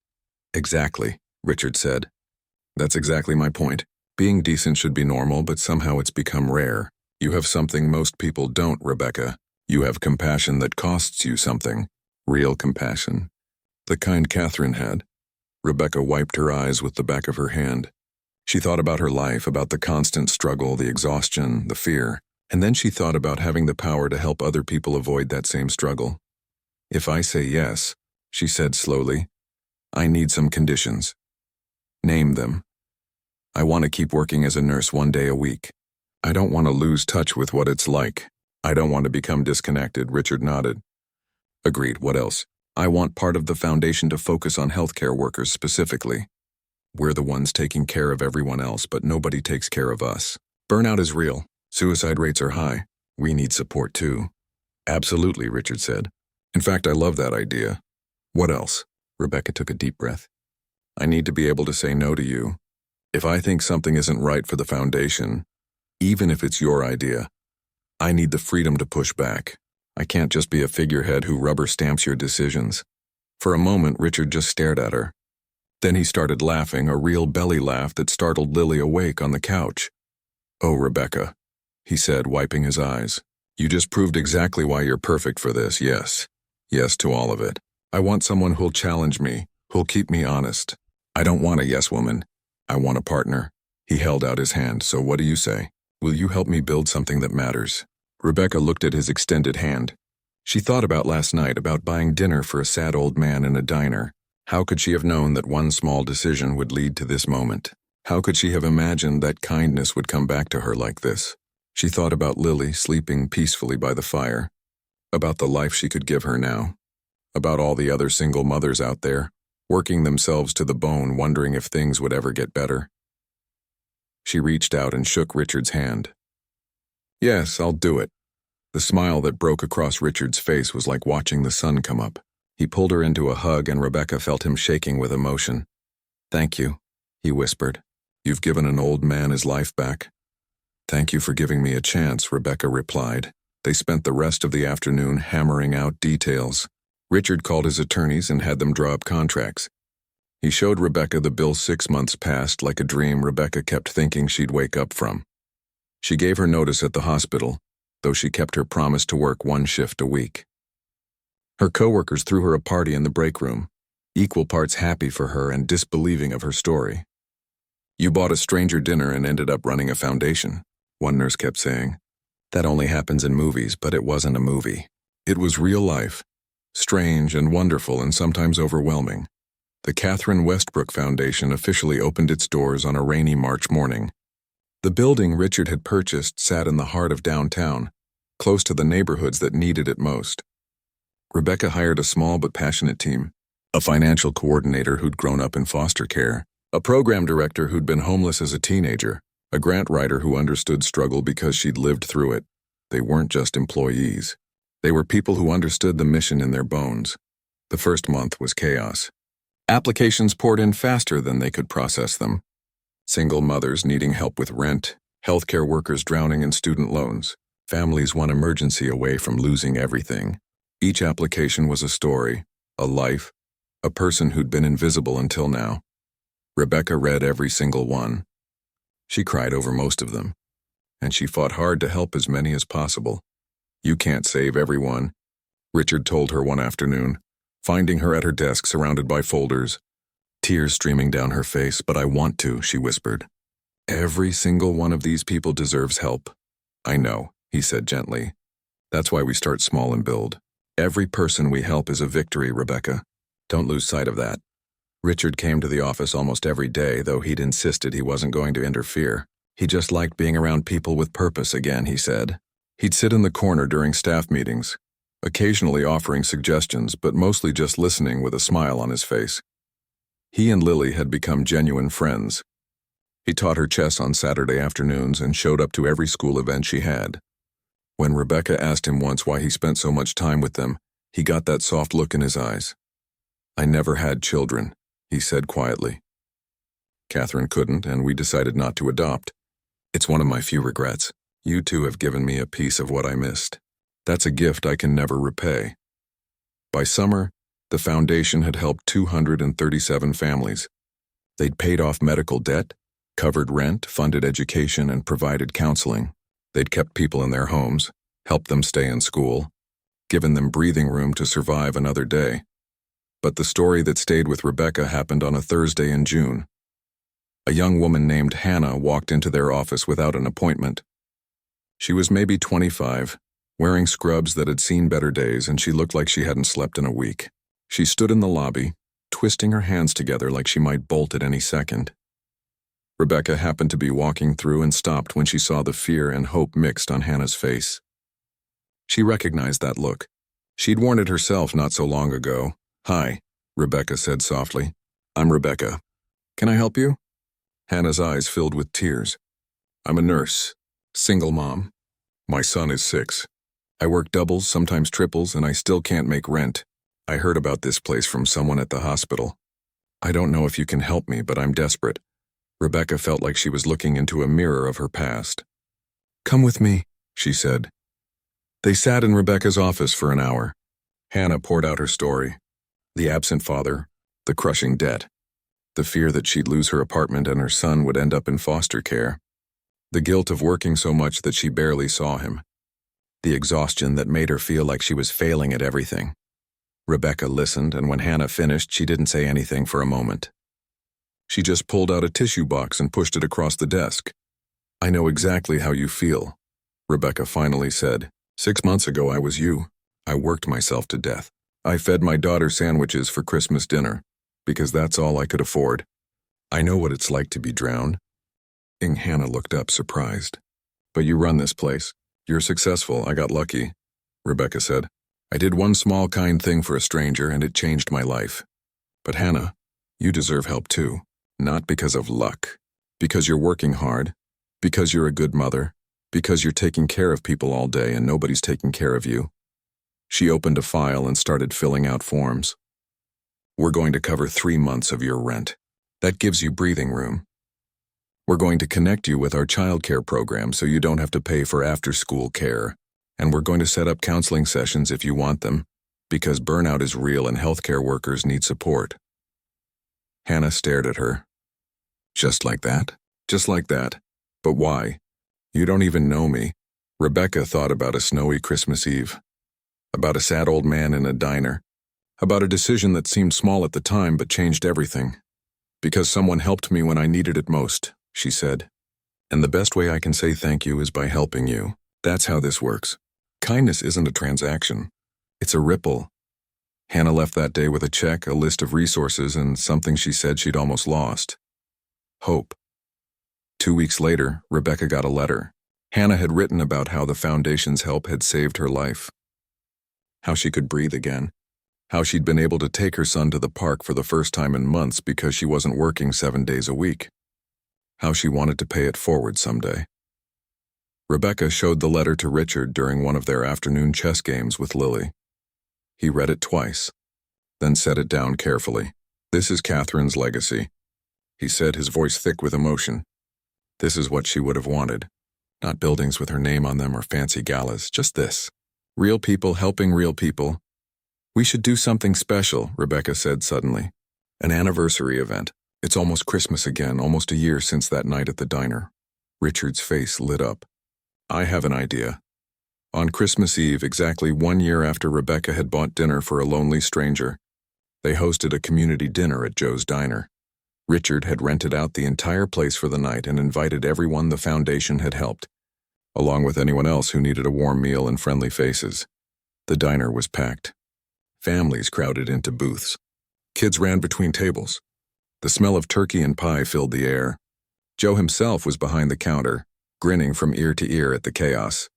Exactly, Richard said. That's exactly my point. Being decent should be normal, but somehow it's become rare. You have something most people don't, Rebecca. You have compassion that costs you something. Real compassion. The kind Catherine had. Rebecca wiped her eyes with the back of her hand. She thought about her life, about the constant struggle, the exhaustion, the fear, and then she thought about having the power to help other people avoid that same struggle. If I say yes, she said slowly, I need some conditions. Name them. I want to keep working as a nurse 1 day a week. I don't want to lose touch with what it's like. I don't want to become disconnected, Richard nodded. Agreed, what else? I want part of the foundation to focus on healthcare workers specifically. We're the ones taking care of everyone else, but nobody takes care of us. Burnout is real. Suicide rates are high. We need support too. Absolutely, Richard said. In fact, I love that idea. What else? Rebecca took a deep breath. I need to be able to say no to you. If I think something isn't right for the foundation, even if it's your idea, I need the freedom to push back. I can't just be a figurehead who rubber stamps your decisions. For a moment, Richard just stared at her. Then he started laughing, a real belly laugh that startled Lily awake on the couch. "Oh, Rebecca," he said, wiping his eyes. "You just proved exactly why you're perfect for this, yes. Yes to all of it. I want someone who'll challenge me, who'll keep me honest. I don't want a yes woman. I want a partner." He held out his hand. "So what do you say? Will you help me build something that matters?" Rebecca looked at his extended hand. She thought about last night, about buying dinner for a sad old man in a diner. How could she have known that one small decision would lead to this moment? How could she have imagined that kindness would come back to her like this? She thought about Lily sleeping peacefully by the fire, about the life she could give her now, about all the other single mothers out there, working themselves to the bone, wondering if things would ever get better. She reached out and shook Richard's hand. "Yes, I'll do it." The smile that broke across Richard's face was like watching the sun come up. He pulled her into a hug, and Rebecca felt him shaking with emotion. "Thank you," he whispered. "You've given an old man his life back." "Thank you for giving me a chance," Rebecca replied. They spent the rest of the afternoon hammering out details. Richard called his attorneys and had them draw up contracts. He showed Rebecca the bill 6 months past, like a dream Rebecca kept thinking she'd wake up from. She gave her notice at the hospital, though she kept her promise to work 1 shift a week. Her coworkers threw her a party in the break room, equal parts happy for her and disbelieving of her story. "You bought a stranger dinner and ended up running a foundation," one nurse kept saying. "That only happens in movies," but it wasn't a movie. It was real life, strange and wonderful and sometimes overwhelming. The Catherine Westbrook Foundation officially opened its doors on a rainy March morning. The building Richard had purchased sat in the heart of downtown, close to the neighborhoods that needed it most. Rebecca hired a small but passionate team, a financial coordinator who'd grown up in foster care, a program director who'd been homeless as a teenager, a grant writer who understood struggle because she'd lived through it. They weren't just employees. They were people who understood the mission in their bones. The first month was chaos. Applications poured in faster than they could process them. Single mothers needing help with rent, healthcare workers drowning in student loans, families one emergency away from losing everything. Each application was a story, a life, a person who'd been invisible until now. Rebecca read every single one. She cried over most of them, and she fought hard to help as many as possible. "You can't save everyone," Richard told her one afternoon, finding her at her desk surrounded by folders, tears streaming down her face. "But I want to," she whispered. "Every single one of these people deserves help." "I know," he said gently. "That's why we start small and build. Every person we help is a victory, Rebecca. Don't lose sight of that." Richard came to the office almost every day, though he'd insisted he wasn't going to interfere. He just liked being around people with purpose again, he said. He'd sit in the corner during staff meetings, occasionally offering suggestions, but mostly just listening with a smile on his face. He and Lily had become genuine friends. He taught her chess on Saturday afternoons and showed up to every school event she had. When Rebecca asked him once why he spent so much time with them, he got that soft look in his eyes. "I never had children," he said quietly. "Catherine couldn't, and we decided not to adopt. It's one of my few regrets. You two have given me a piece of what I missed. That's a gift I can never repay." By summer, the foundation had helped 237 families. They'd paid off medical debt, covered rent, funded education, and provided counseling. They'd kept people in their homes, helped them stay in school, given them breathing room to survive another day. But the story that stayed with Rebecca happened on a Thursday in June. A young woman named Hannah walked into their office without an appointment. She was maybe 25, wearing scrubs that had seen better days, and she looked like she hadn't slept in a week. She stood in the lobby, twisting her hands together like she might bolt at any second. Rebecca happened to be walking through and stopped when she saw the fear and hope mixed on Hannah's face. She recognized that look. She'd worn it herself not so long ago. "Hi," Rebecca said softly. "I'm Rebecca. Can I help you?" Hannah's eyes filled with tears. "I'm a nurse, single mom. My son is 6. I work doubles, sometimes triples, and I still can't make rent. I heard about this place from someone at the hospital. I don't know if you can help me, but I'm desperate." Rebecca felt like she was looking into a mirror of her past. "Come with me," she said. They sat in Rebecca's office for an hour. Hannah poured out her story. The absent father, the crushing debt. The fear that she'd lose her apartment and her son would end up in foster care. The guilt of working so much that she barely saw him. The exhaustion that made her feel like she was failing at everything. Rebecca listened, and when Hannah finished, she didn't say anything for a moment. She just pulled out a tissue box and pushed it across the desk. "I know exactly how you feel," Rebecca finally said. "6 months ago I was you. I worked myself to death. I fed my daughter sandwiches for Christmas dinner, because that's all I could afford. I know what it's like to be drowned." Hannah looked up, surprised. "But you run this place. You're successful. I got lucky," Rebecca said. "I did one small kind thing for a stranger and it changed my life. But Hannah, you deserve help too. Not because of luck. Because you're working hard. Because you're a good mother. Because you're taking care of people all day and nobody's taking care of you." She opened a file and started filling out forms. "We're going to cover 3 months of your rent. That gives you breathing room. We're going to connect you with our childcare program so you don't have to pay for after-school care. And we're going to set up counseling sessions if you want them, because burnout is real and healthcare workers need support." Hannah stared at her. "Just like that? Just like that? But why? You don't even know me." Rebecca thought about a snowy Christmas Eve. About a sad old man in a diner. About a decision that seemed small at the time but changed everything. "Because someone helped me when I needed it most," she said. "And the best way I can say thank you is by helping you. That's how this works. Kindness isn't a transaction. It's a ripple." Hannah left that day with a check, a list of resources, and something she said she'd almost lost. Hope. 2 weeks later, Rebecca got a letter. Hannah had written about how the Foundation's help had saved her life. How she could breathe again. How she'd been able to take her son to the park for the first time in months because she wasn't working 7 days a week. How she wanted to pay it forward someday. Rebecca showed the letter to Richard during one of their afternoon chess games with Lily. He read it twice, then set it down carefully. "This is Catherine's legacy," he said, his voice thick with emotion. "This is what she would have wanted. Not buildings with her name on them or fancy galas, just this. Real people helping real people." "We should do something special," Rebecca said suddenly. "An anniversary event. It's almost Christmas again, almost a year since that night at the diner." Richard's face lit up. "I have an idea." On Christmas Eve, exactly 1 year after Rebecca had bought dinner for a lonely stranger, they hosted a community dinner at Joe's Diner. Richard had rented out the entire place for the night and invited everyone the Foundation had helped, along with anyone else who needed a warm meal and friendly faces. The diner was packed. Families crowded into booths. Kids ran between tables. The smell of turkey and pie filled the air. Joe himself was behind the counter, grinning from ear to ear at the chaos.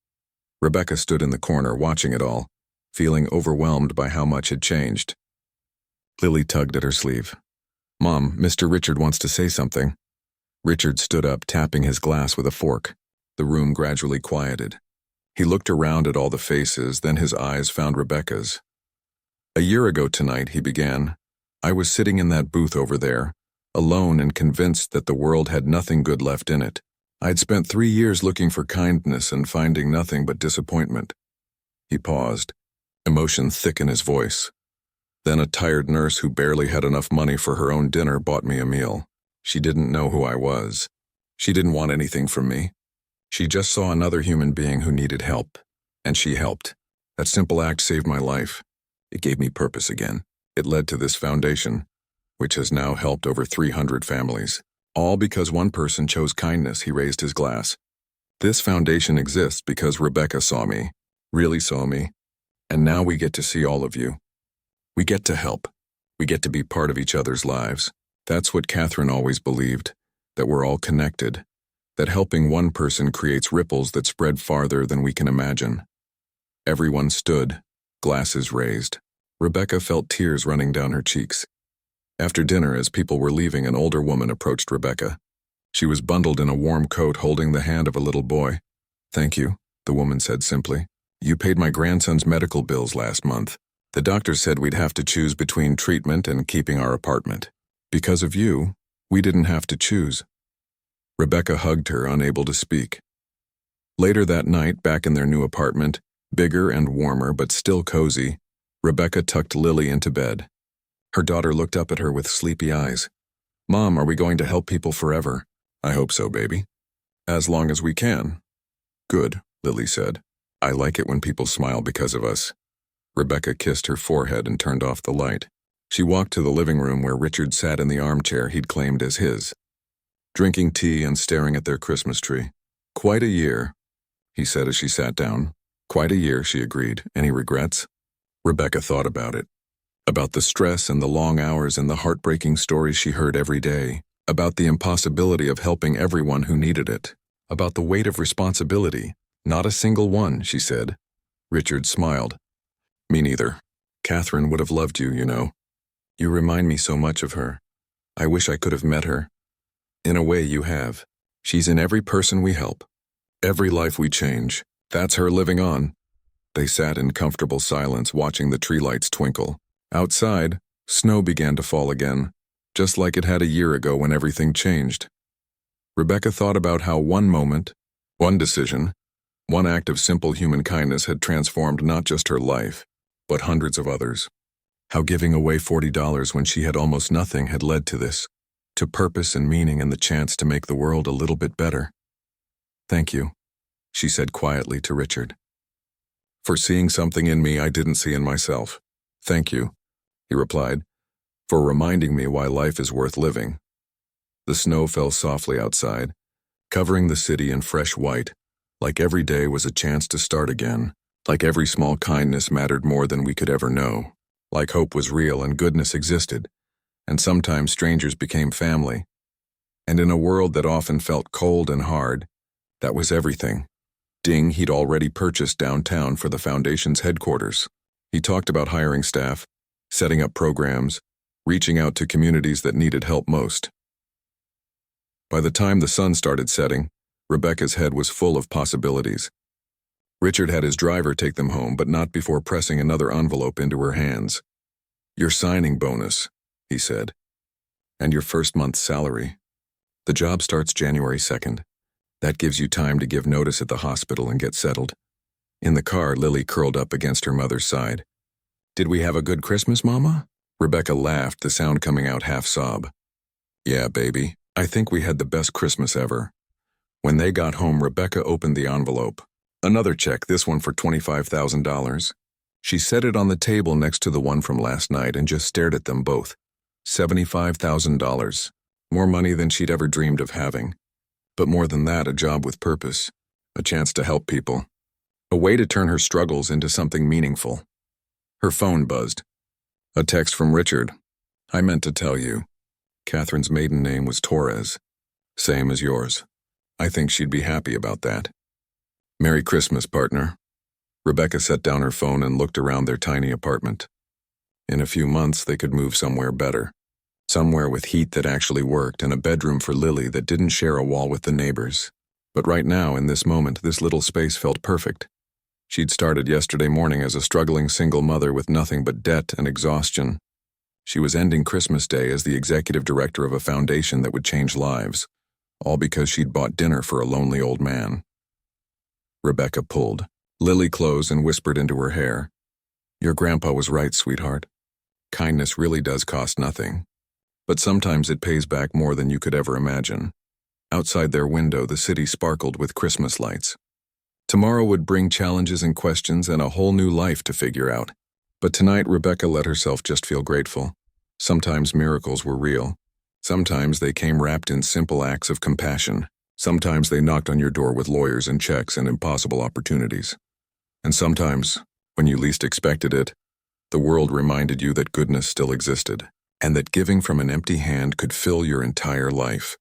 Rebecca stood in the corner watching it all, feeling overwhelmed by how much had changed. Lily tugged at her sleeve. "Mom, Mr. Richard wants to say something." Richard stood up, tapping his glass with a fork. The room gradually quieted. He looked around at all the faces, then his eyes found Rebecca's. "A year ago tonight," he began, "I was sitting in that booth over there, alone and convinced that the world had nothing good left in it. I'd spent 3 years looking for kindness and finding nothing but disappointment." He paused, emotion thick in his voice. "Then a tired nurse who barely had enough money for her own dinner bought me a meal. She didn't know who I was. She didn't want anything from me. She just saw another human being who needed help, and she helped. That simple act saved my life. It gave me purpose again. It led to this foundation, which has now helped over 300 families. All because one person chose kindness." He raised his glass. "This foundation exists because Rebecca saw me, really saw me, and now we get to see all of you. We get to help. We get to be part of each other's lives. That's what Catherine always believed, that we're all connected, that helping one person creates ripples that spread farther than we can imagine." Everyone stood, glasses raised. Rebecca felt tears running down her cheeks. After dinner, as people were leaving, an older woman approached Rebecca. She was bundled in a warm coat, holding the hand of a little boy. "Thank you," the woman said simply. "You paid my grandson's medical bills last month. The doctor said we'd have to choose between treatment and keeping our apartment. Because of you, we didn't have to choose." Rebecca hugged her, unable to speak. Later that night, back in their new apartment, bigger and warmer but still cozy, Rebecca tucked Lily into bed. Her daughter looked up at her with sleepy eyes. Mom, are we going to help people forever? I hope so, baby. As long as we can. Good, Lily said. I like it when people smile because of us. Rebecca kissed her forehead and turned off the light. She walked to the living room where Richard sat in the armchair he'd claimed as his, drinking tea and staring at their Christmas tree. Quite a year, he said as she sat down. Quite a year, she agreed. Any regrets? Rebecca thought about it. About the stress and the long hours and the heartbreaking stories she heard every day. About the impossibility of helping everyone who needed it. About the weight of responsibility. Not a single one, she said. Richard smiled. Me neither. Catherine would have loved you, you know. You remind me so much of her. I wish I could have met her. In a way, you have. She's in every person we help. Every life we change. That's her living on. They sat in comfortable silence watching the tree lights twinkle. Outside, snow began to fall again, just like it had a year ago when everything changed. Rebecca thought about how one moment, one decision, one act of simple human kindness had transformed not just her life, but hundreds of others. How giving away $40 when she had almost nothing had led to this, to purpose and meaning and the chance to make the world a little bit better. Thank you, she said quietly to Richard. For seeing something in me I didn't see in myself. Thank you, he replied, for reminding me why life is worth living. The snow fell softly outside, covering the city in fresh white, like every day was a chance to start again, like every small kindness mattered more than we could ever know, like hope was real and goodness existed, and sometimes strangers became family. And in a world that often felt cold and hard, that was everything. Ding, he'd already purchased downtown for the foundation's headquarters. He talked about hiring staff, setting up programs, reaching out to communities that needed help most. By the time the sun started setting, Rebecca's head was full of possibilities. Richard had his driver take them home, but not before pressing another envelope into her hands. Your signing bonus, he said, and your first month's salary. The job starts January 2nd. That gives you time to give notice at the hospital and get settled. In the car, Lily curled up against her mother's side. Did we have a good Christmas, Mama? Rebecca laughed, the sound coming out half-sob. Yeah, baby, I think we had the best Christmas ever. When they got home, Rebecca opened the envelope. Another check, this one for $25,000. She set it on the table next to the one from last night and just stared at them both. $75,000. More money than she'd ever dreamed of having. But more than that, a job with purpose. A chance to help people. A way to turn her struggles into something meaningful. Her phone buzzed. A text from Richard. I meant to tell you. Catherine's maiden name was Torres. Same as yours. I think she'd be happy about that. Merry Christmas, partner. Rebecca set down her phone and looked around their tiny apartment. In a few months, they could move somewhere better. Somewhere with heat that actually worked and a bedroom for Lily that didn't share a wall with the neighbors. But right now, in this moment, this little space felt perfect. She'd started yesterday morning as a struggling single mother with nothing but debt and exhaustion. She was ending Christmas Day as the executive director of a foundation that would change lives, all because she'd bought dinner for a lonely old man. Rebecca pulled. Lily closed and whispered into her hair. Your grandpa was right, sweetheart. Kindness really does cost nothing. But sometimes it pays back more than you could ever imagine. Outside their window, the city sparkled with Christmas lights. Tomorrow would bring challenges and questions and a whole new life to figure out. But tonight, Rebecca let herself just feel grateful. Sometimes miracles were real. Sometimes they came wrapped in simple acts of compassion. Sometimes they knocked on your door with lawyers and checks and impossible opportunities. And sometimes, when you least expected it, the world reminded you that goodness still existed, and that giving from an empty hand could fill your entire life.